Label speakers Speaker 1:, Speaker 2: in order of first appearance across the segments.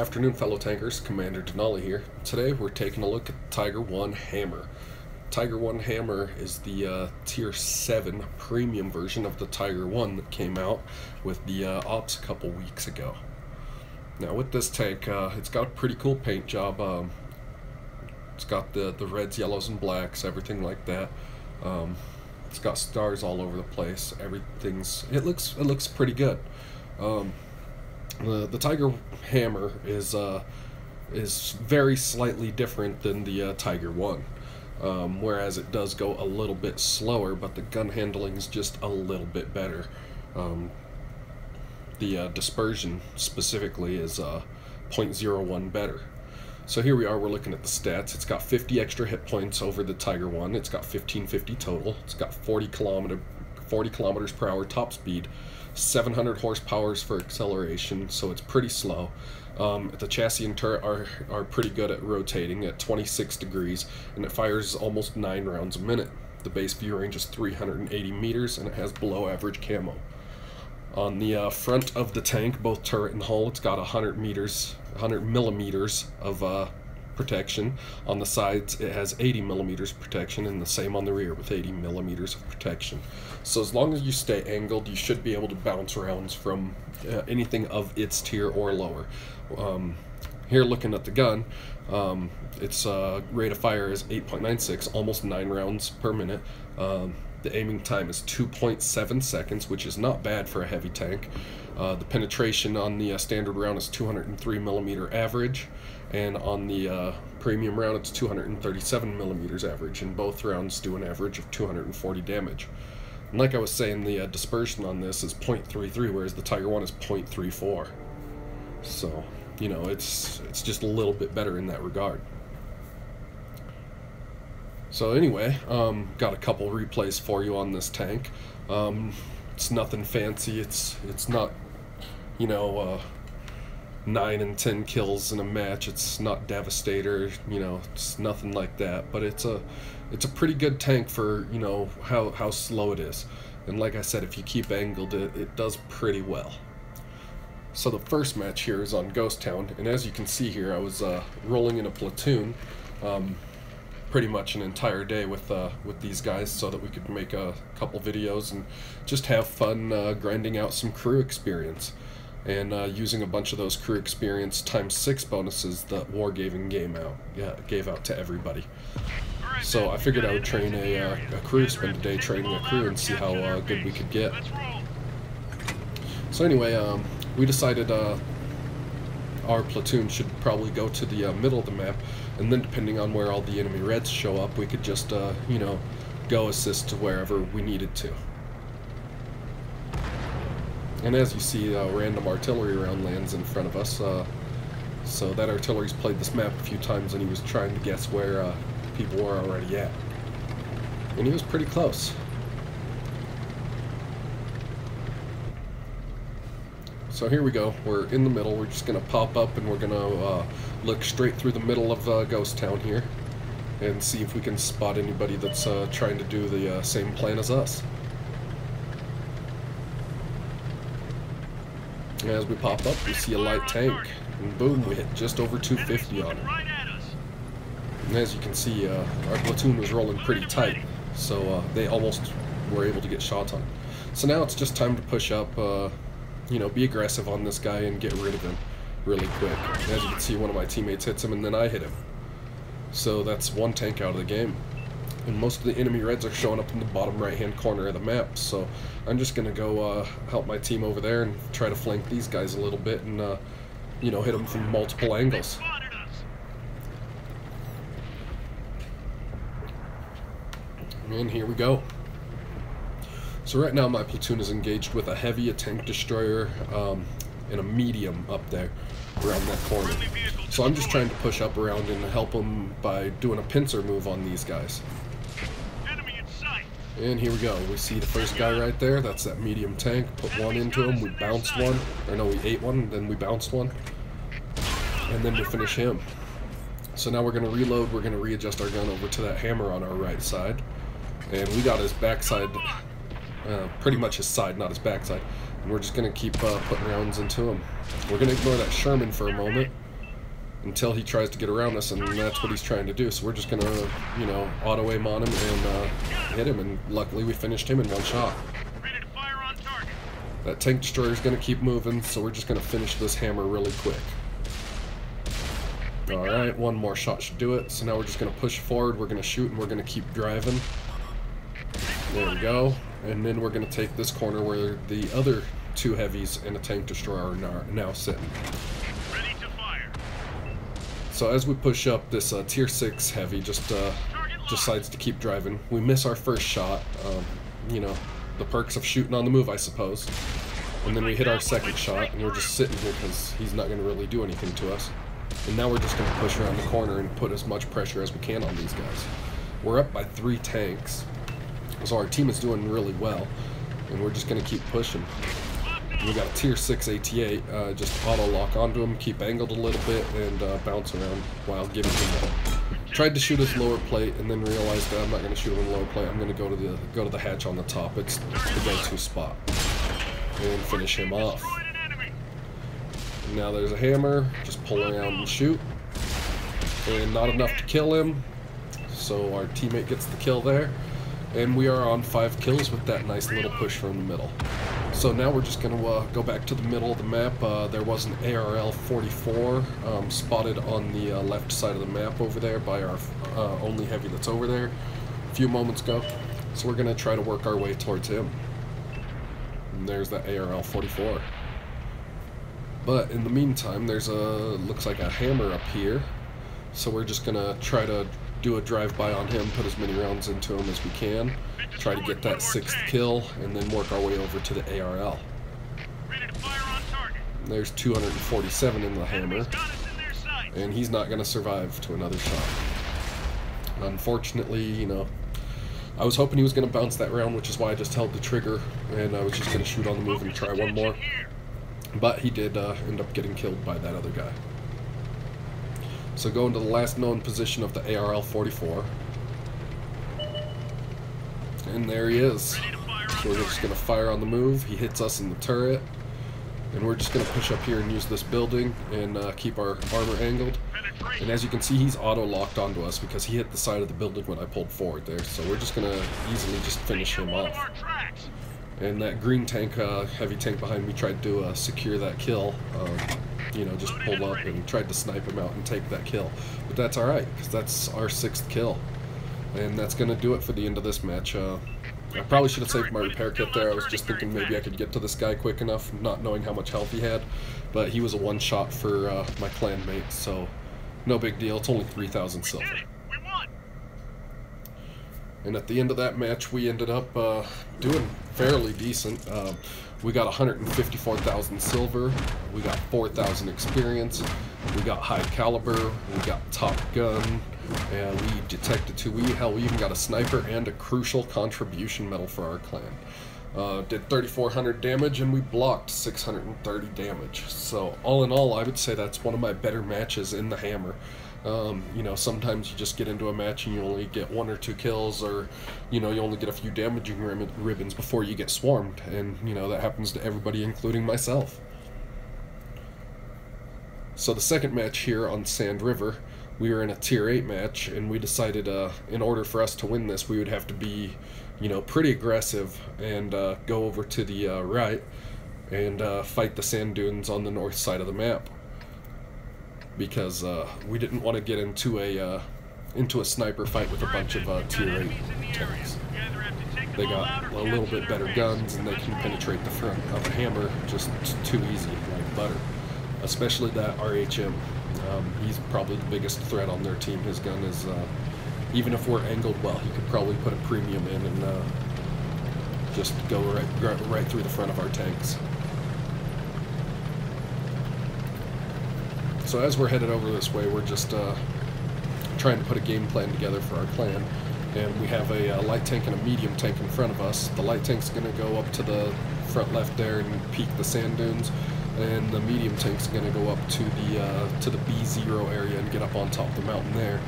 Speaker 1: afternoon, fellow tankers. Commander Denalii here. Today we're taking a look at the Tiger 1 Hammer. Tiger 1 Hammer is the Tier 7 premium version of the Tiger 1 that came out with the Ops a couple weeks ago. Now with this tank, it's got a pretty cool paint job. It's got the reds, yellows, and blacks, everything like that. It's got stars all over the place. It looks pretty good. The Tiger Hammer is very slightly different than the Tiger 1, whereas it does go a little bit slower, but the gun handling is just a little bit better. The dispersion specifically is 0.01 better. So here we are, we're looking at the stats. It's got 50 extra hit points over the Tiger 1. It's got 1550 total. It's got 40 kilometers per hour top speed, 700 horsepower for acceleration, so it's pretty slow. The chassis and turret are pretty good at rotating at 26 degrees, and it fires almost 9 rounds a minute. The base view range is 380 meters, and it has below average camo. On the front of the tank, both turret and hull, it's got 100 millimeters of protection. On the sides it has 80 millimeters protection, and the same on the rear with 80 millimeters of protection. So as long as you stay angled, you should be able to bounce rounds from anything of its tier or lower. Here looking at the gun, its rate of fire is 8.96, almost 9 rounds per minute. The aiming time is 2.7 seconds, which is not bad for a heavy tank. The penetration on the standard round is 203 millimeter average, and on the premium round it's 237 millimeters average, and both rounds do an average of 240 damage. And like I was saying, the dispersion on this is 0.33, whereas the Tiger 1 is 0.34. So, you know, it's just a little bit better in that regard. So anyway, got a couple replays for you on this tank. It's nothing fancy. It's not, you know, 9 and 10 kills in a match. It's not Devastator, you know, it's nothing like that. But it's a pretty good tank for, you know, how slow it is. And like I said, if you keep angled, it does pretty well. So the first match here is on Ghost Town, and as you can see here, I was rolling in a platoon. Pretty much an entire day with these guys, so that we could make a couple videos and just have fun grinding out some crew experience, and using a bunch of those crew experience ×6 bonuses that WoT gave out to everybody. So I figured I would train a crew, spend a day training a crew, and see how good we could get. So anyway, we decided our platoon should probably go to the middle of the map, and then depending on where all the enemy reds show up, we could just, you know, go assist to wherever we needed to. And as you see, a random artillery round lands in front of us, so that artillery's played this map a few times, and he was trying to guess where people were already at. And he was pretty close. So here we go, we're in the middle. We're just going to pop up, and we're going to look straight through the middle of Ghost Town here and see if we can spot anybody that's trying to do the same plan as us. And as we pop up, we see a light tank, and boom, we hit just over 250 on it. And as you can see, our platoon was rolling pretty tight, so they almost were able to get shots on. So now it's just time to push up, you know, be aggressive on this guy and get rid of him really quick. As you can see, one of my teammates hits him, and then I hit him. So that's one tank out of the game. And most of the enemy reds are showing up in the bottom right-hand corner of the map, so I'm just going to go help my team over there and try to flank these guys a little bit and, you know, hit them from multiple angles. And here we go. So right now my platoon is engaged with a heavy, a tank destroyer, and a medium up there around that corner. So I'm just trying to push up around and help them by doing a pincer move on these guys. And here we go. We see the first guy right there. That's that medium tank. Put one into him. We bounced one. Or no, we ate one, then we bounced one. And then we finish him. So now we're going to reload. We're going to readjust our gun over to that hammer on our right side. And we got his backside, pretty much his side, not his backside. And we're just going to keep putting rounds into him. We're going to ignore that Sherman for a moment. until he tries to get around us, and that's what he's trying to do. So we're just gonna, you know, auto aim on him and hit him, and luckily we finished him in one shot. That tank destroyer is gonna keep moving, so we're just gonna finish this hammer really quick. Alright, one more shot should do it. So now we're just gonna push forward, we're gonna shoot, and we're gonna keep driving. There we go. And then we're gonna take this corner where the other two heavies and a tank destroyer are now sitting. So as we push up, this tier 6 heavy just decides to keep driving. We miss our first shot, you know, the perks of shooting on the move, I suppose. And then we hit our second shot, and we're just sitting here because he's not going to really do anything to us. And now we're just going to push around the corner and put as much pressure as we can on these guys. We're up by 3 tanks, so our team is doing really well, and we're just going to keep pushing. We got a tier 6 AT8, just auto lock onto him, keep angled a little bit, and bounce around while giving him tried to shoot his lower plate, and then realized that I'm not going to shoot him in lower plate. I'm going to go to the hatch on the top. It's the go-to spot, and finish him off. And now there's a hammer. Just pull around and shoot, and not enough to kill him. So our teammate gets the kill there, and we are on 5 kills with that nice little push from the middle. So now we're just going to go back to the middle of the map. There was an ARL-44 spotted on the left side of the map over there by our only heavy that's over there a few moments ago. So we're going to try to work our way towards him. And there's that ARL-44. But in the meantime, there's looks like a hammer up here. So we're just going to try to do a drive-by on him, put as many rounds into him as we can, try to get that 6th kill, and then work our way over to the ARL. There's 247 in the hammer, and he's not going to survive to another shot. Unfortunately, you know, I was hoping he was going to bounce that round, which is why I just held the trigger, and I was just going to shoot on the move and try one more. But he did end up getting killed by that other guy. So going to the last known position of the ARL-44. And there he is. So we're just going to fire on the move. He hits us in the turret. And we're just going to push up here and use this building and keep our armor angled. And as you can see, he's auto-locked onto us because he hit the side of the building when I pulled forward there. So we're just going to easily just finish him off. And that green tank, heavy tank behind me, tried to secure that kill. You know, just pulled up and tried to snipe him out and take that kill. But that's alright, because that's our 6th kill. And that's going to do it for the end of this match. I probably should have saved my repair kit there. I was just thinking maybe I could get to this guy quick enough, not knowing how much health he had. But he was a one-shot for my clan mate, so no big deal. It's only 3,000 silver. And at the end of that match, we ended up doing fairly decent. We got 154,000 silver, we got 4,000 experience, we got high caliber, we got top gun, and we detected 2. Hell, we even got a sniper and a crucial contribution medal for our clan. Did 3,400 damage, and we blocked 630 damage. So all in all, I would say that's one of my better matches in the hammer. You know, sometimes you just get into a match and you only get 1 or 2 kills, or, you know, you only get a few damaging ribbons before you get swarmed, and, you know, that happens to everybody, including myself. So the second match here on Sand River, we were in a tier 8 match, and we decided in order for us to win this, we would have to be, you know, pretty aggressive and go over to the right and fight the sand dunes on the north side of the map. Because we didn't want to get into a sniper fight with a bunch of tier 8 tanks. They got a little bit better guns, and they can penetrate the front of a hammer just too easy, like butter. Especially that RHM. He's probably the biggest threat on their team. His gun is, even if we're angled well, he could probably put a premium in and just go right through the front of our tanks. So as we're headed over this way, we're just trying to put a game plan together for our clan. And we have a light tank and a medium tank in front of us. The light tank's going to go up to the front left there and peek the sand dunes. And the medium tank's going to go up to the B0 area and get up on top of the mountain there.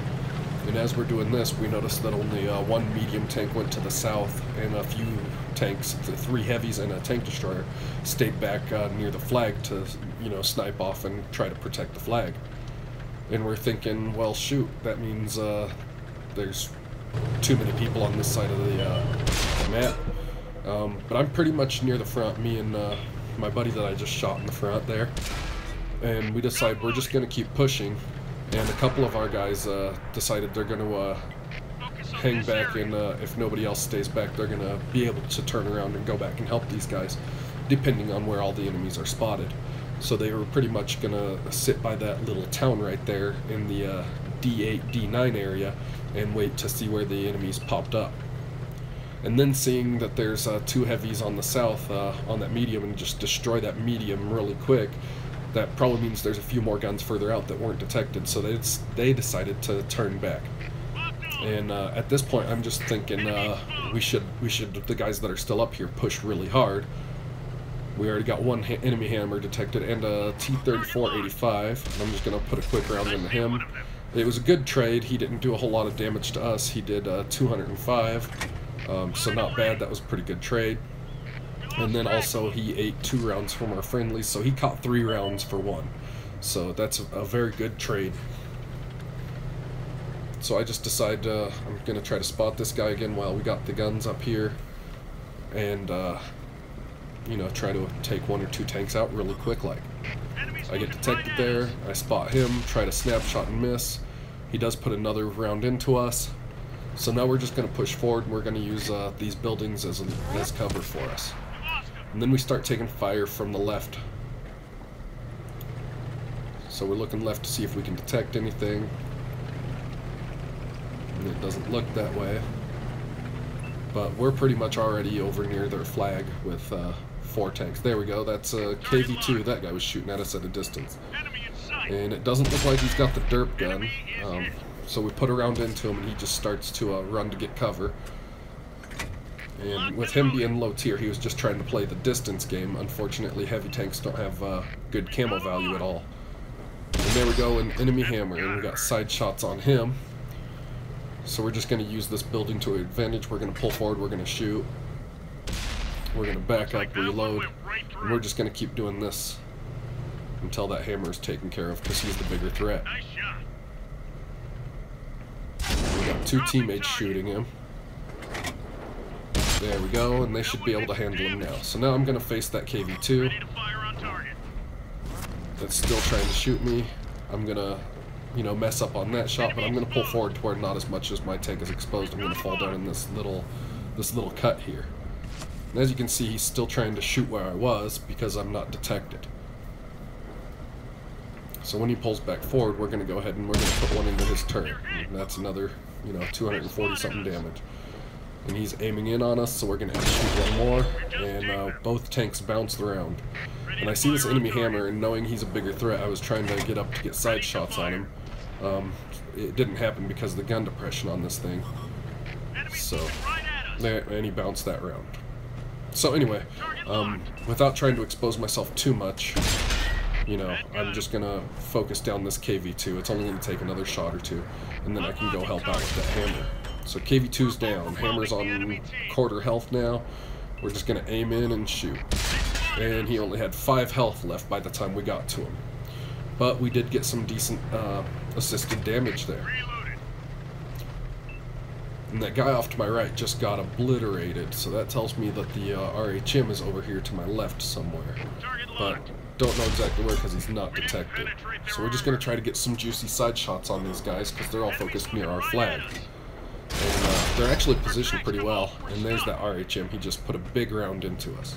Speaker 1: And as we're doing this, we noticed that only 1 medium tank went to the south, and a few tanks, 3 heavies and a tank destroyer, stayed back near the flag to, you know, snipe off and try to protect the flag. And we're thinking, well, shoot, that means there's too many people on this side of the map. But I'm pretty much near the front, me and my buddy that I just shot in the front there. And we decide we're just going to keep pushing. And a couple of our guys decided they're going to hang back, and if nobody else stays back, they're going to be able to turn around and go back and help these guys, depending on where all the enemies are spotted. So they were pretty much going to sit by that little town right there in the D8, D9 area and wait to see where the enemies popped up. And then seeing that there's two heavies on the south on that medium, and just destroy that medium really quick, that probably means there's a few more guns further out that weren't detected, so they decided to turn back. And at this point, I'm just thinking we should, the guys that are still up here, push really hard. We already got one enemy hammer detected and a T-34-85. I'm just going to put a quick round into him. It was a good trade. He didn't do a whole lot of damage to us. He did 205, so not bad. That was a pretty good trade. And then also he ate 2 rounds from our friendlies, so he caught 3 rounds for 1. So that's a very good trade. So I just decided I'm going to try to spot this guy again while we got the guns up here, and you know, try to take 1 or 2 tanks out really quick like. I get detected there, I spot him, try to snapshot and miss. He does put another round into us. So now we're just going to push forward, and we're going to use these buildings as cover for us. And then we start taking fire from the left. So we're looking left to see if we can detect anything. And it doesn't look that way. But we're pretty much already over near their flag with 4 tanks. There we go, that's KV2. That guy was shooting at us at a distance. And it doesn't look like he's got the derp gun. So we put a round into him, and he just starts to run to get cover. And with him being low tier, he was just trying to play the distance game. Unfortunately, heavy tanks don't have good camo value at all. And there we go, an enemy hammer, and we got side shots on him. So we're just going to use this building to our advantage. We're going to pull forward, we're going to shoot. We're going to back up, reload, and we're just going to keep doing this until that hammer is taken care of, because he's the bigger threat. We got 2 teammates shooting him. There we go, and they should be able to handle him now. So now I'm going to face that KV2 that's still trying to shoot me. I'm going to, you know, mess up on that shot, but I'm going to pull forward to where not as much as my tank is exposed. I'm going to fall down in this little cut here. And as you can see, he's still trying to shoot where I was because I'm not detected. So when he pulls back forward, we're going to go ahead and we're going to put 1 into his turret. And that's another, you know, 240 something damage. And he's aiming in on us, so we're going to have to shoot 1 more, and both tanks bounced around. And I see this enemy hammer, and knowing he's a bigger threat, I was trying to get up to get side shots on him. It didn't happen because of the gun depression on this thing. So, there, and he bounced that round. So anyway, without trying to expose myself too much, you know, I'm just going to focus down this KV2. It's only going to take another shot or 2, and then I can go help out with that hammer. So KV2's down, hammer's on quarter health now. We're just going to aim in and shoot. And he only had 5 health left by the time we got to him. But we did get some decent assisted damage there. And that guy off to my right just got obliterated, so that tells me that the RHM is over here to my left somewhere. But don't know exactly where because he's not detected. So we're just going to try to get some juicy side shots on these guys because they're all focused near our flag. And they're actually positioned pretty well. And there's that RHM. He just put a big round into us.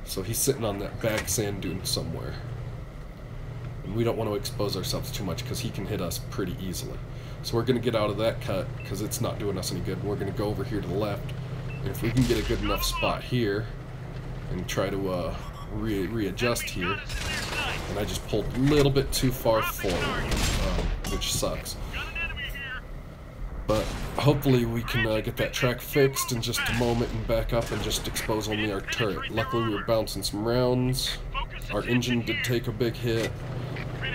Speaker 1: So he's sitting on that back sand dune somewhere. And we don't want to expose ourselves too much because he can hit us pretty easily. So we're going to get out of that cut because it's not doing us any good. We're going to go over here to the left. And if we can get a good enough spot here and try to readjust here. And I just pulled a little bit too far forward, which sucks. But hopefully we can get that track fixed in just a moment and back up and just expose only our turret. Luckily we were bouncing some rounds. Our engine did take a big hit.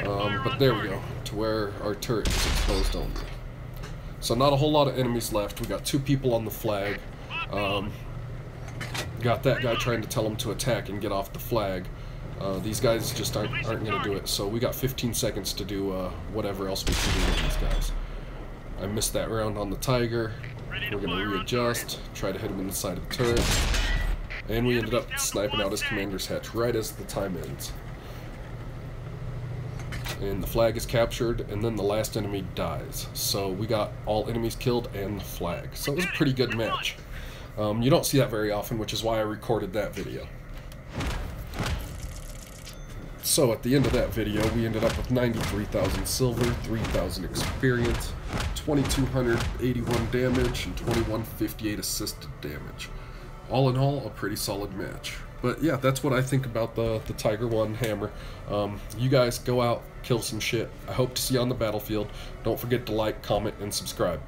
Speaker 1: But there we go, to where our turret is exposed only. So not a whole lot of enemies left. We got 2 people on the flag. Got that guy trying to tell him to attack and get off the flag. These guys just aren't going to do it, so we got 15 seconds to do whatever else we can do with these guys. I missed that round on the Tiger. We're going to readjust, try to hit him in the side of the turret, and we ended up sniping out his commander's hatch right as the time ends. And the flag is captured, and then the last enemy dies. So we got all enemies killed and the flag. So it was a pretty good match. You don't see that very often, which is why I recorded that video. So at the end of that video, we ended up with 93,000 silver, 3,000 experience, 2,281 damage, and 2,158 assisted damage. All in all, a pretty solid match. But yeah, that's what I think about the Tiger 1 hammer. You guys go out, kill some shit. I hope to see you on the battlefield. Don't forget to like, comment, and subscribe.